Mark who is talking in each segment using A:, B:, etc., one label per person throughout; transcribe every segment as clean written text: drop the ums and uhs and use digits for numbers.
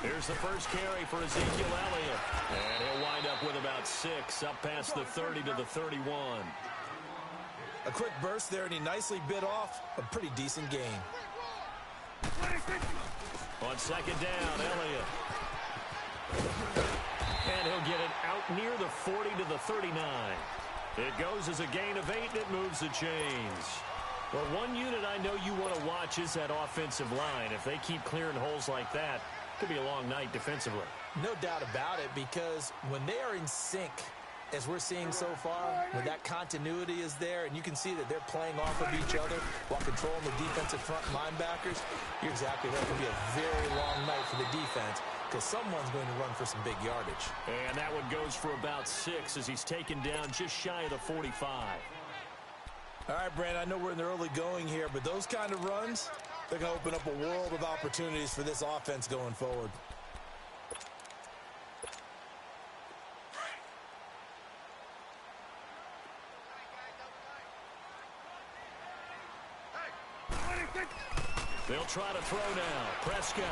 A: Here's the first carry for Ezekiel Elliott. And he'll wind up with about 6, up past the 30 to the 31.
B: A quick burst there, and he nicely bit off a pretty decent gain.
A: On second down, Elliott. And he'll get it out near the 40 to the 39. It goes as a gain of 8, and it moves the chains. Well, one unit I know you want to watch is that offensive line. If they keep clearing holes like that, it could be a long night defensively.
B: No doubt about it, because when they are in sync, as we're seeing so far, when that continuity is there, and you can see that they're playing off of each other while controlling the defensive front linebackers, you're exactly right. It can be a very long night for the defense because someone's going to run for some big yardage.
A: And that one goes for about 6 as he's taken down just shy of the 45.
B: All right, Brandon, I know we're in the early going here, but those kind of runs, they're going to open up a world of opportunities for this offense going forward.
A: They'll try to throw now. Prescott.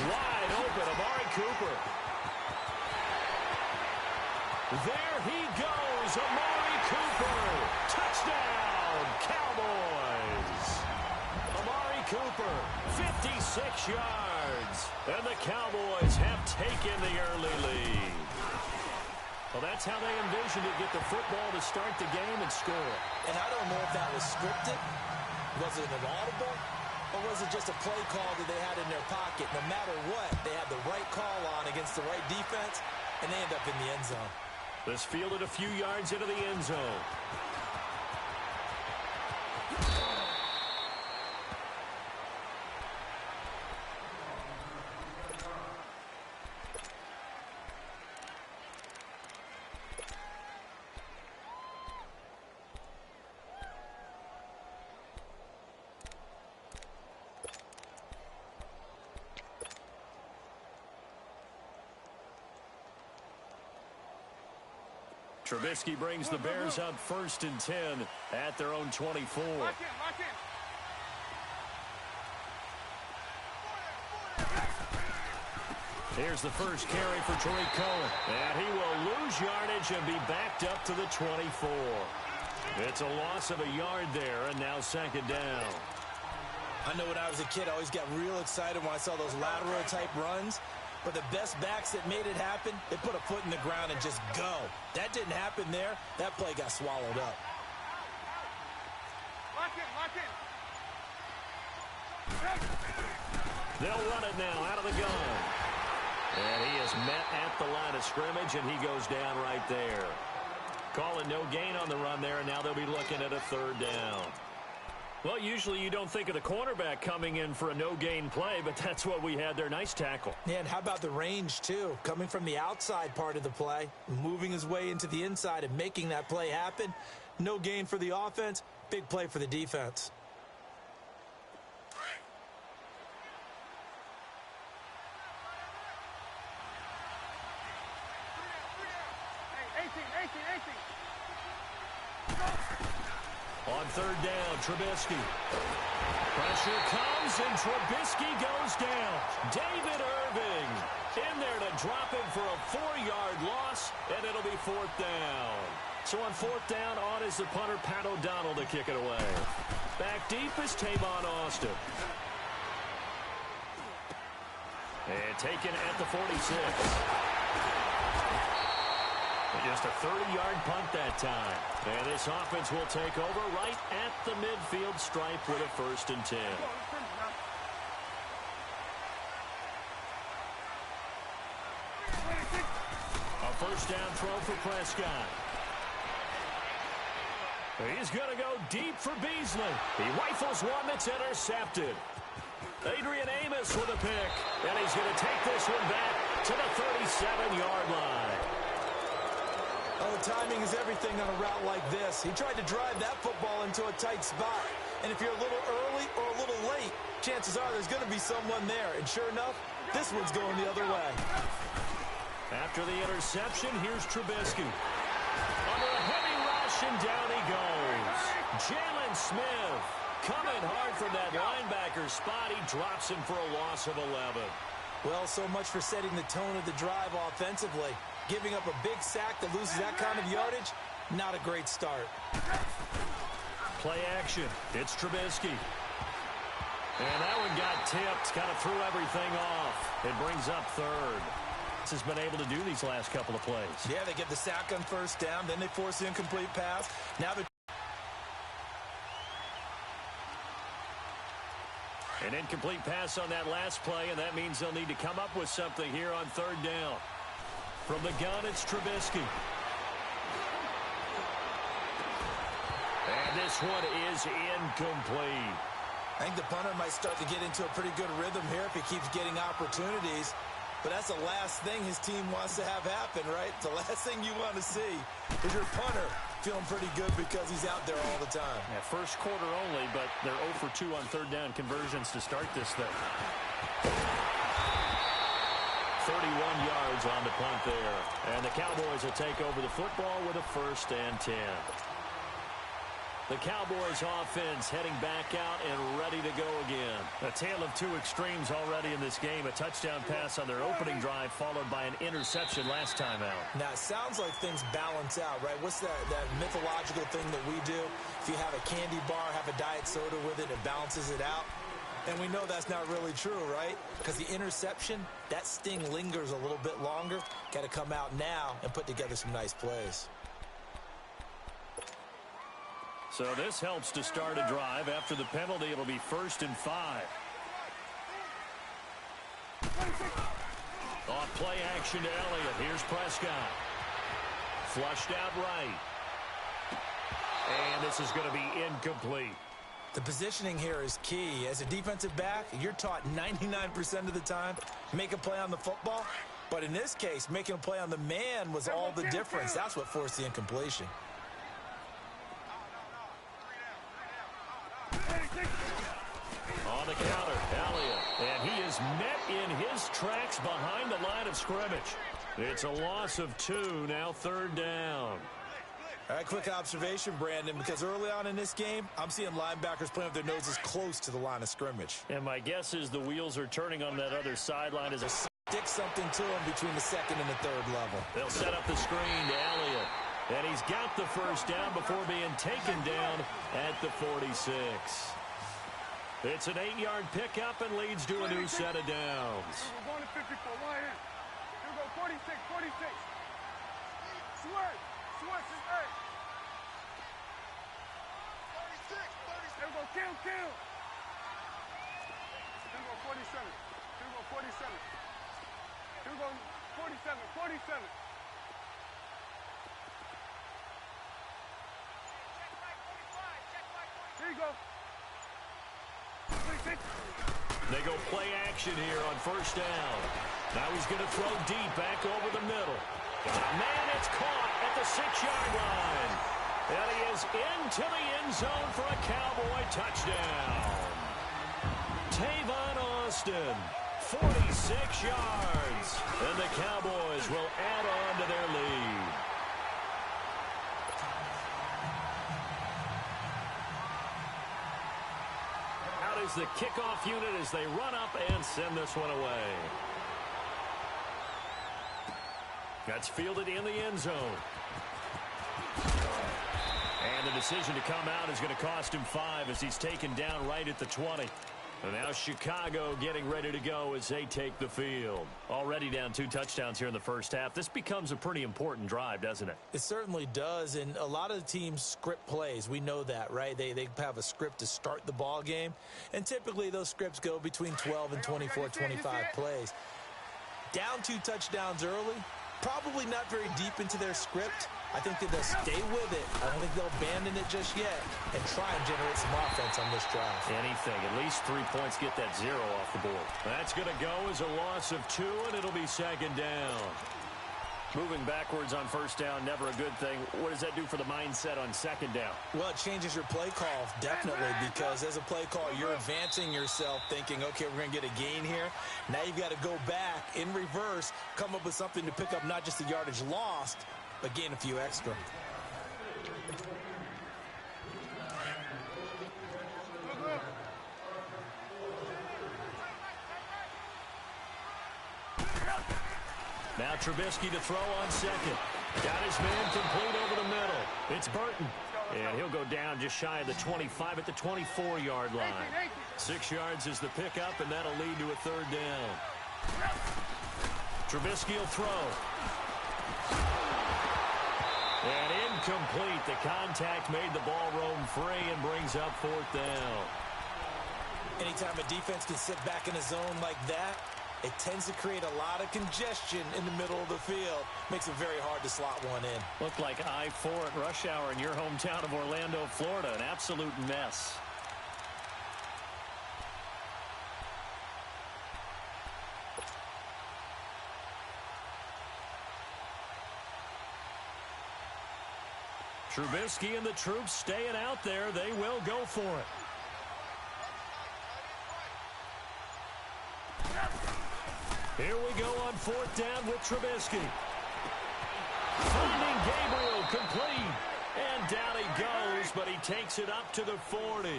A: Wide open, Amari Cooper. There he goes, Amari Cooper. Touchdown, Cowboys. Amari Cooper, 56 yards. And the Cowboys have taken the early lead. Well, that's how they envisioned it, get the football to start the game and score.
B: And I don't know if that was scripted. Was it an audible? Or was it just a play call that they had in their pocket? No matter what, they had the right call on against the right defense, and they end up in the end zone.
A: This fielded a few yards into the end zone. Trubisky brings the Bears up 1st and 10 at their own 24.
C: Lock in.
A: Here's the first carry for Tariq Cohen. And he will lose yardage and be backed up to the 24. It's a loss of a yard there, and now second down.
B: I know when I was a kid, I always got real excited when I saw those lateral-type runs. But the best backs that made it happen, they put a foot in the ground and just go. That didn't happen there. That play got swallowed up.
C: Lock in.
A: They'll run it now out of the gun. And he is met at the line of scrimmage, and he goes down right there. Calling no gain on the run there, and now they'll be looking at a 3rd down. Well, usually you don't think of the cornerback coming in for a no-gain play, but that's what we had there. Nice tackle.
B: Yeah, and how about the range, too? Coming from the outside part of the play, moving his way into the inside and making that play happen. No gain for the offense, big play for the defense.
A: On 3rd down, Trubisky. Pressure comes, and Trubisky goes down. David Irving in there to drop him for a 4-yard loss, and it'll be 4th down. So on 4th down, on is the punter, Pat O'Donnell, to kick it away. Back deep is Tavon Austin. And taken at the 46. Just a 30-yard punt that time. And this offense will take over right at the midfield stripe with a 1st and 10. A 1st down throw for Prescott. He's going to go deep for Beasley. He rifles one that's intercepted. Adrian Amos with a pick. And he's going to take this one back to the 37-yard line.
B: Oh, timing is everything on a route like this. He tried to drive that football into a tight spot. And if you're a little early or a little late, chances are there's going to be someone there. And sure enough, this one's going the other way.
A: After the interception, here's Trubisky. Under a heavy rush, and down he goes. Jalen Smith coming hard from that linebacker spot. He drops him for a loss of 11.
B: Well, so much for setting the tone of the drive offensively. Giving up a big sack that loses that kind of yardage, not a great start.
A: Play action. It's Trubisky. And that one got tipped. Kind of threw everything off. It brings up third. This has been able to do these last couple of plays.
B: Yeah, they get the sack on first down. Then they force the incomplete pass. Now they're...
A: An incomplete pass on that last play, and that means they'll need to come up with something here on third down. From the gun, it's Trubisky. And this one is incomplete.
B: I think the punter might start to get into a pretty good rhythm here if he keeps getting opportunities. But that's the last thing his team wants to have happen, right? The last thing you want to see is your punter feeling pretty good because he's out there all the time.
A: Yeah, first quarter only, but they're 0 for 2 on third down conversions to start this thing. 31 yards on the punt there. And the Cowboys will take over the football with a 1st and 10. The Cowboys offense heading back out and ready to go again. A tale of two extremes already in this game. A touchdown pass on their opening drive followed by an interception last time out.
B: Now, it sounds like things balance out, right? What's that mythological thing that we do? If you have a candy bar, have a diet soda with it, it balances it out. And we know that's not really true, right? Because the interception, that sting lingers a little bit longer. Got to come out now and put together some nice plays.
A: So this helps to start a drive. After the penalty, it'll be 1st and 5. Off play action to Elliott. Here's Prescott. Flushed out right. And this is going to be incomplete.
B: The positioning here is key. As a defensive back, you're taught 99% of the time, make a play on the football. But in this case, making a play on the man was all the difference. That's what forced the incompletion.
A: On the counter, Elliott. And he is met in his tracks behind the line of scrimmage. It's a loss of 2, now 3rd down.
B: All right, quick observation, Brandon, because early on in this game, I'm seeing linebackers playing with their noses close to the line of scrimmage.
A: And my guess is the wheels are turning on that other sideline as a
B: stick something to him between the 2nd and the 3rd level.
A: They'll set up the screen to Elliott. And he's got the 1st down before being taken down at the 46. It's an 8-yard pickup and leads to a new set of downs.
C: We're going to 54. One here. Here we go. 46. 46. Switch. Switch is there. 36. 36. Here we go. Kill. Kill. Here we go. 47. Here we go. 47. Here we go. 47. 47. Here you go.
A: They go play action here on 1st down. Now he's going to throw deep back over the middle. Man, it's caught at the 6-yard line. And he is into the end zone for a Cowboy touchdown. Tavon Austin, 46 yards. And the Cowboys will add on to their lead. Is the kickoff unit as they run up and send this one away. That's fielded in the end zone. And the decision to come out is going to cost him 5 as he's taken down right at the 20. And now Chicago getting ready to go as they take the field. Already down 2 touchdowns here in the first half. This becomes a pretty important drive, doesn't it?
B: It certainly does, and a lot of the teams script plays. We know that, right? They have a script to start the ball game, and typically those scripts go between 12 and 24, 25 plays. Down 2 touchdowns early, probably not very deep into their script. I think that they'll stay with it. I don't think they'll abandon it just yet and try and generate some offense on this drive.
A: Anything. At least 3 points, get that 0 off the board. That's going to go as a loss of 2, and it'll be 2nd down. Moving backwards on 1st down, never a good thing. What does that do for the mindset on 2nd down?
B: Well, it changes your play call, definitely, because as a play call, you're advancing yourself thinking, okay, we're going to get a gain here. Now you've got to go back in reverse, come up with something to pick up not just the yardage lost, but gain a few extra.
A: Now Trubisky to throw on second. Got his man complete over the middle. It's Burton. And he'll go down just shy of the 25 at the 24-yard line. 6 yards is the pickup, and that'll lead to a third down. Trubisky will throw. And incomplete. The contact made the ball roam free and brings up fourth down.
B: Anytime a defense can sit back in a zone like that, it tends to create a lot of congestion in the middle of the field. Makes it very hard to slot one in.
A: Looked like I-4 at rush hour in your hometown of Orlando, Florida. An absolute mess. Trubisky and the troops staying out there. They will go for it. Here we go on fourth down with Trubisky. Finding Gabriel complete. And down he goes, but he takes it up to the 40.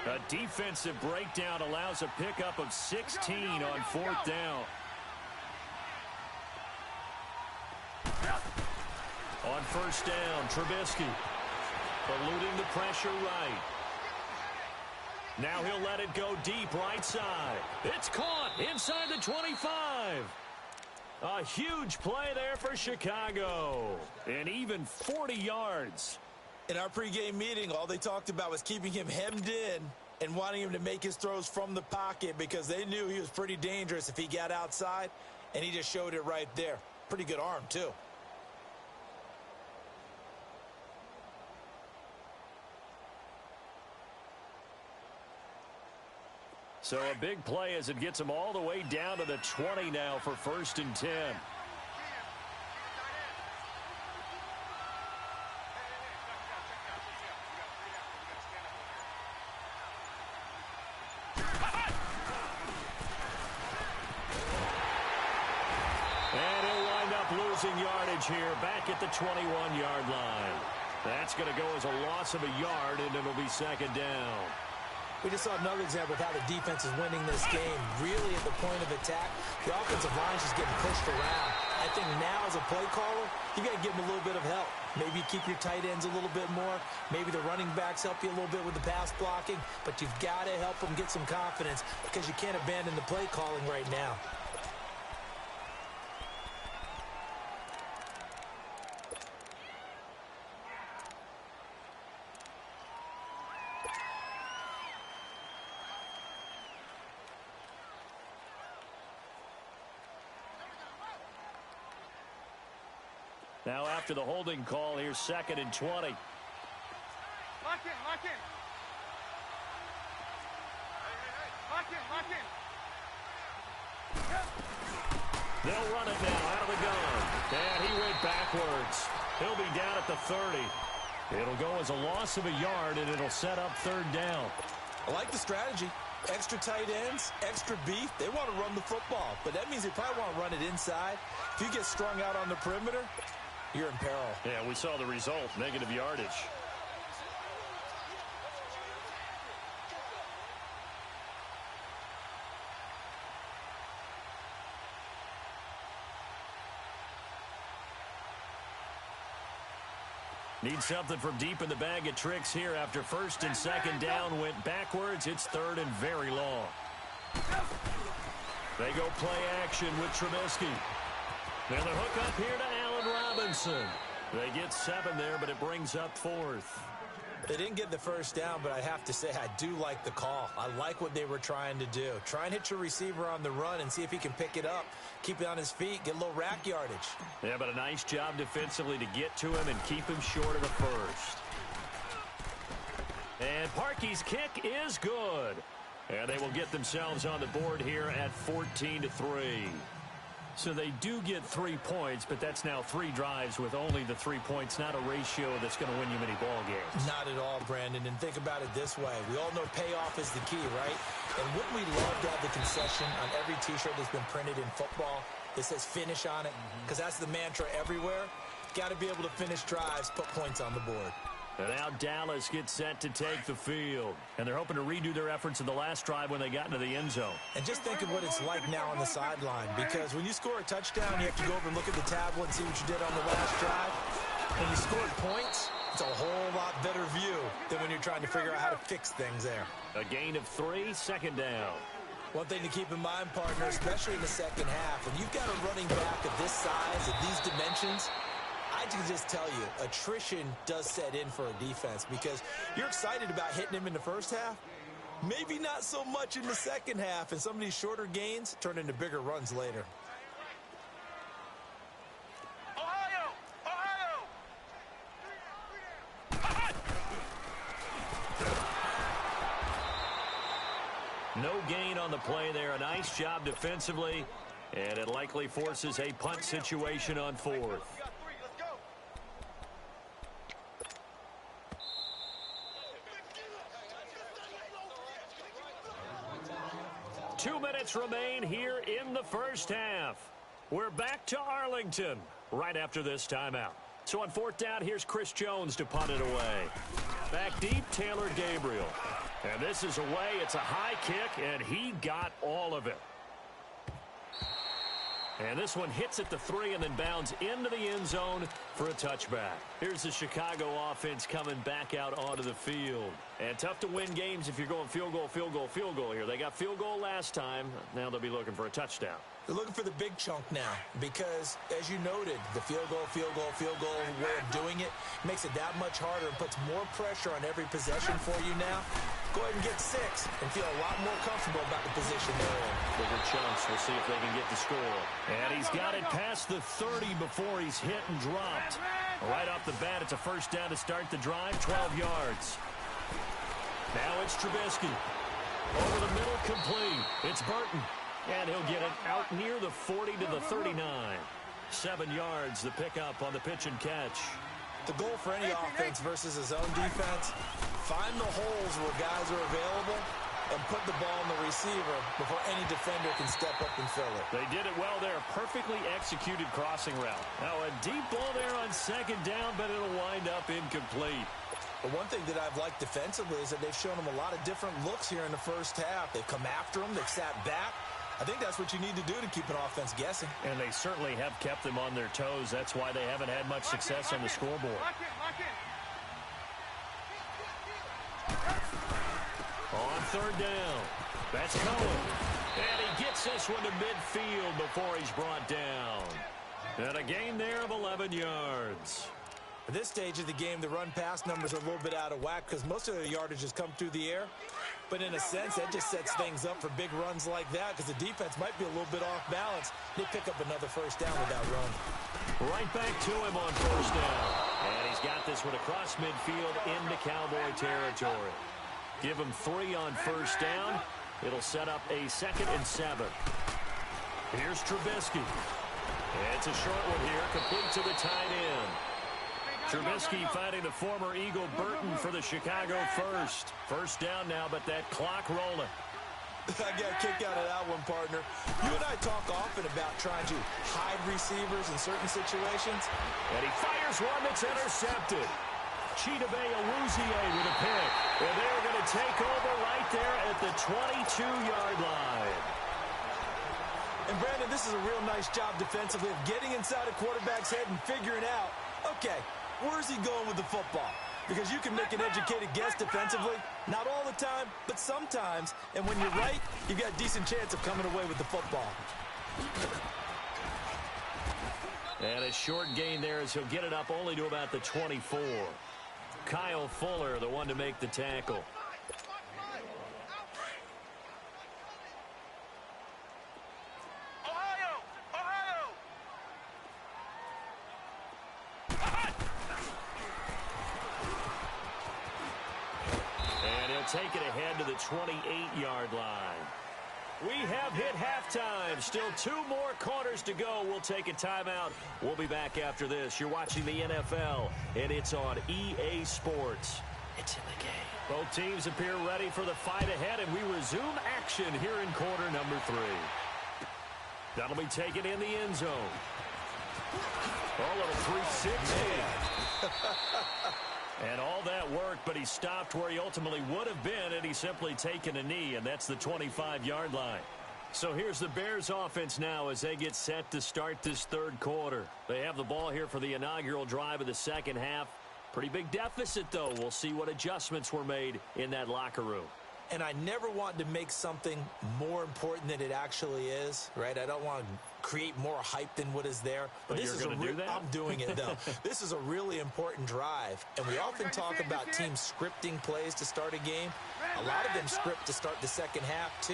A: A defensive breakdown allows a pickup of 16 on fourth down. On first down, Trubisky eluding the pressure right. Now he'll let it go deep right side. It's caught inside the 25. A huge play there for Chicago. And even 40 yards.
B: In our pregame meeting, all they talked about was keeping him hemmed in and wanting him to make his throws from the pocket because they knew he was pretty dangerous if he got outside, and he just showed it right there. Pretty good arm, too.
A: So a big play as it gets him all the way down to the 20 now for 1st and 10. And he'll wind up losing yardage here back at the 21-yard line. That's going to go as a loss of a yard, and it'll be 2nd down.
B: We just saw another example of how the defense is winning this game. Really at the point of attack, the offensive line is just getting pushed around. I think now as a play caller, you got to give them a little bit of help. Maybe keep your tight ends a little bit more. Maybe the running backs help you a little bit with the pass blocking. But you've got to help them get some confidence because you can't abandon the play calling right now.
A: Now after the holding call, here's 2nd and 20.
C: Lock in, lock in. Lock in, lock in.
A: They'll run it now out of the gun. And he went backwards. He'll be down at the 30. It'll go as a loss of a yard, and it'll set up 3rd down.
B: I like the strategy. Extra tight ends, extra beef. They want to run the football, but that means they probably want to run it inside. If you get strung out on the perimeter, you're in peril.
A: Yeah, we saw the result, negative yardage. Need something from deep in the bag of tricks here after 1st and 2nd down went backwards. It's 3rd and very long. They go play action with Trubisky. And the hook up here to Allen Robinson. They get 7 there, but it brings up 4th.
B: They didn't get the first down, but I have to say I do like the call. I like what they were trying to do. Try and hit your receiver on the run and see if he can pick it up. Keep it on his feet, get a little rack yardage.
A: Yeah, but a nice job defensively to get to him and keep him short of the first. And Parkey's kick is good. And they will get themselves on the board here at 14-3. So they do get 3 points, but that's now 3 drives with only the 3 points, not a ratio that's going to win you many ball games.
B: Not at all, Brandon. And think about it this way. We all know payoff is the key, right? And wouldn't we love to have the concession on every T-shirt that's been printed in football that says finish on it? Because that's the mantra everywhere. Got to be able to finish drives, put points on the board.
A: And now Dallas gets set to take the field. And they're hoping to redo their efforts in the last drive when they got into the end zone.
B: And just think of what it's like now on the sideline, because when you score a touchdown, you have to go over and look at the tablet and see what you did on the last drive. When you scored points, it's a whole lot better view than when you're trying to figure out how to fix things there.
A: A gain of 3, second down.
B: One thing to keep in mind, partner, especially in the second half, when you've got a running back of this size, of these dimensions, I can just tell you, attrition does set in for a defense, because you're excited about hitting him in the first half. Maybe not so much in the second half, and some of these shorter gains turn into bigger runs later.
A: No gain on the play there. A nice job defensively, and it likely forces a punt situation on 4th. 2 minutes remain here in the first half. We're back to Arlington right after this timeout. So on 4th down, here's Chris Jones to punt it away. Back deep, Taylor Gabriel. And this is away. It's a high kick, and he got all of it. And this one hits at the 3 and then bounds into the end zone for a touchback. Here's the Chicago offense coming back out onto the field. And tough to win games if you're going field goal, field goal, field goal here. They got field goal last time. Now they'll be looking for a touchdown.
B: They're looking for the big chunk now because, as you noted, the field goal way of doing it makes it that much harder and puts more pressure on every possession for you now. Go ahead and get 6 and feel a lot more comfortable about the position they're in.
A: Bigger chunks. We'll see if they can get the score. And he's got it past the 30 before he's hit and dropped. Right off the bat, it's a first down to start the drive, 12 yards. Now it's Trubisky. Over the middle, complete. It's Burton. And he'll get it out near the 40 to the 39. 7 yards, the pickup on the pitch and catch.
B: The goal for any offense versus his own defense, find the holes where guys are available and put the ball in the receiver before any defender can step up and fill it.
A: They did it well there. Perfectly executed crossing route. Now a deep ball there on second down, but it'll wind up incomplete.
B: But one thing that I've liked defensively is that they've shown him a lot of different looks here in the first half. They've come after him. They've sat back. I think that's what you need to do to keep an offense guessing. And they certainly have kept them on their toes. That's why they haven't had much success on the scoreboard. On third down, that's Cohen. And he gets this one to midfield before he's brought down. And a gain there of 11 yards. At this stage of the game, the run-pass numbers are a little bit out of whack because most of the yardage has come through the air. But in a sense, that just sets things up for big runs like that because the defense might be a little bit off balance. They pick up another first down with that run. Right back to him on first down. And he's got this one across midfield into Cowboy territory. Give him 3 on first down. It'll set up a 2nd and 7. Here's Trubisky. It's a short one here, complete to the tight end. Trubisky finding the former Eagle Burton for the Chicago first. First down now, but that clock rolling. I got a kick out of that one, partner. You and I talk often about trying to hide receivers in certain situations. And he fires one that's intercepted. Chidobe Awuzie with a pick. And they're going to take over right there at the 22-yard line. And, Brandon, this is a real nice job defensively of getting inside a quarterback's head and figuring out, okay, where's he going with the football? Because you can make an educated guess defensively. Not all the time, but sometimes. And when you're right, you've got a decent chance of coming away with the football. And a short gain there as he'll get it up only to about the 24. Kyle Fuller, the one to make the tackle. Take it ahead to the 28-yard line. We have hit halftime. Still 2 more quarters to go. We'll take a timeout. We'll be back after this. You're watching the NFL, and it's on EA Sports. It's in the game. Both teams appear ready for the fight ahead, and we resume action here in quarter number 3. That'll be taken in the end zone. Oh, a little 360.
A: And all that work, but he stopped where he ultimately would have been had he simply taken a knee, and that's the 25-yard line. So here's the Bears offense now as they get set to start this third quarter. They have the ball here for the inaugural drive of the second half. Pretty big deficit, though. We'll see what adjustments were made in that locker room.
B: And I never want to make something more important than it actually is, right? I don't want to create more hype than what is there.
A: But this is do that?
B: I'm doing it, though. This is a really important drive. And we often talk about teams scripting plays to start a game. A lot of them script to start the second half, too.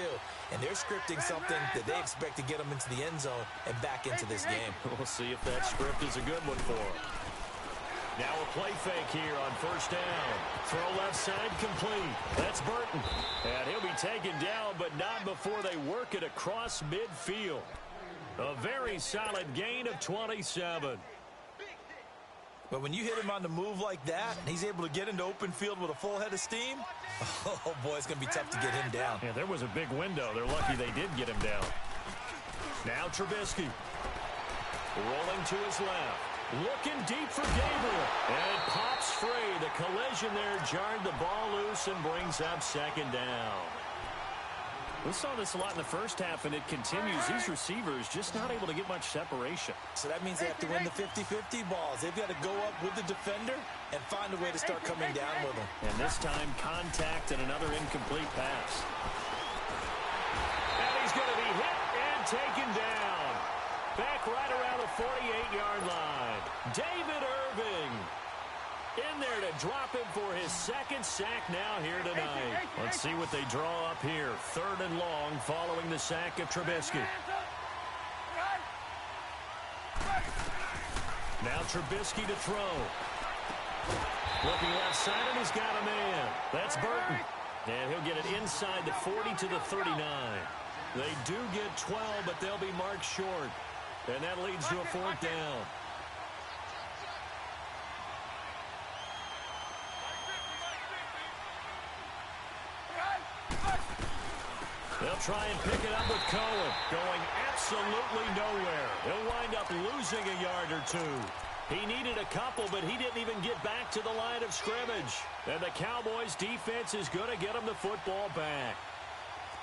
B: And they're scripting something that they expect to get them into the end zone and back into this game.
A: We'll see if that script is a good one for them. Now a play fake here on first down. Throw left side complete. That's Burton. And he'll be taken down, but not before they work it across midfield. A very solid gain of 27.
B: But when you hit him on the move like that, and he's able to get into open field with a full head of steam, oh, boy, it's going to be tough to get him down.
A: Yeah, there was a big window. They're lucky they did get him down. Now Trubisky. Rolling to his left. Looking deep for Gabriel. And it pops free. The collision there jarred the ball loose and brings up second down. We saw this a lot in the first half, and it continues. These receivers just not able to get much separation.
B: So that means they have to win the 50-50 balls. They've got to go up with the defender and find a way to start coming down with them.
A: And this time, contact and another incomplete pass. And he's going to be hit and taken down. Back right around the 48-yard line. David Irving in there to drop him for his second sack now here tonight. Let's see what they draw up here. Third and long following the sack of Trubisky. Now Trubisky to throw. Looking left side, and he's got a man. That's Burton. And he'll get it inside the 40 to the 39. They do get 12, but they'll be marked short. And that leads to a fourth down. They'll try and pick it up with Cohen. Going absolutely nowhere. He'll wind up losing a yard or two. He needed a couple, but he didn't even get back to the line of scrimmage. And the Cowboys' defense is going to get him the football back.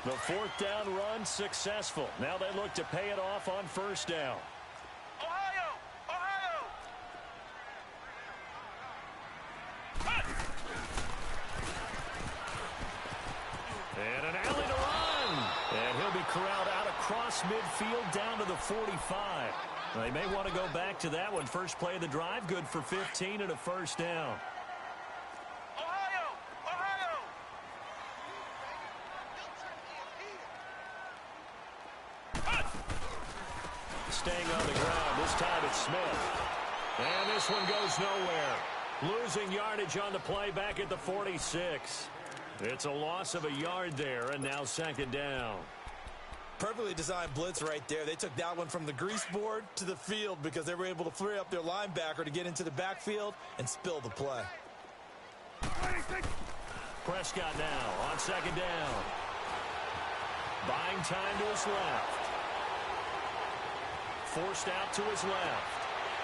A: The fourth down run successful. Now they look to pay it off on first down.
C: Ohio! Ohio!
A: And an alley to run. And he'll be corralled out across midfield down to the 45. They may want to go back to that one. First play of the drive, good for 15 and a first down.
C: Ohio! Ohio!
A: Staying on the ground. This time it's Smith. And this one goes nowhere. Losing yardage on the play back at the 46. It's a loss of a yard there, and now second down.
B: Perfectly designed blitz right there. They took that one from the grease board to the field because they were able to free up their linebacker to get into the backfield and spill the play.
A: Prescott now on second down. Buying time to his left. Forced out to his left.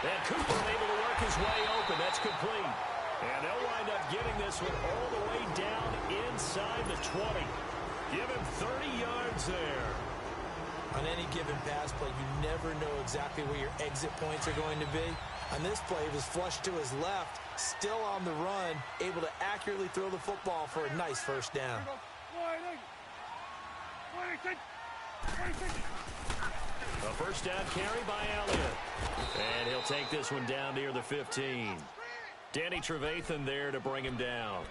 A: And Cooper able to work his way open. That's complete. And they'll wind up getting this one all the way down inside the 20. Give him 30 yards there.
B: On any given pass play, you never know exactly where your exit points are going to be. On this play, he was flushed to his left, still on the run, able to accurately throw the football for a nice first down.
A: A first down carry by Elliott. And he'll take this one down near the 15. Danny Trevathan there to bring him down.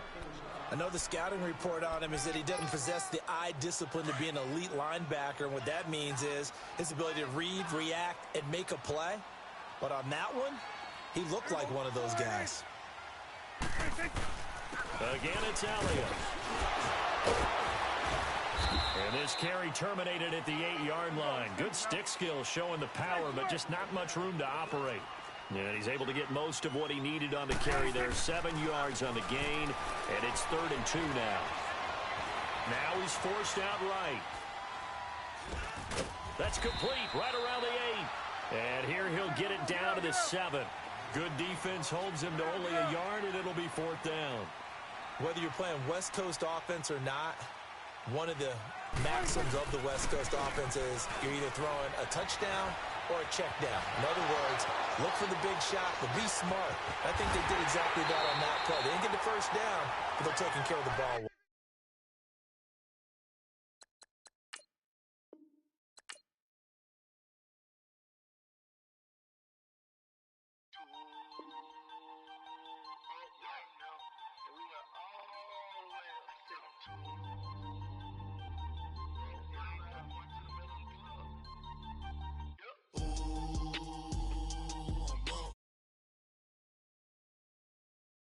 B: I know the scouting report on him is that he doesn't possess the eye discipline to be an elite linebacker. And what that means is his ability to read, react, and make a play. But on that one, he looked like one of those guys.
A: Again, it's Elliott. And this carry terminated at the 8-yard line. Good stick skill showing the power, but just not much room to operate. And he's able to get most of what he needed on the carry there. 7 yards on the gain, and it's 3rd and 2 now. Now he's forced out right. That's complete right around the 8. And here he'll get it down to the 7. Good defense holds him to only a yard, and it'll be 4th down.
B: Whether you're playing West Coast offense or not, one of the maxims of the West Coast offense is you're either throwing a touchdown or a check down. In other words, look for the big shot, but be smart. I think they did exactly that on that play. They didn't get the first down, but they're taking care of the ball.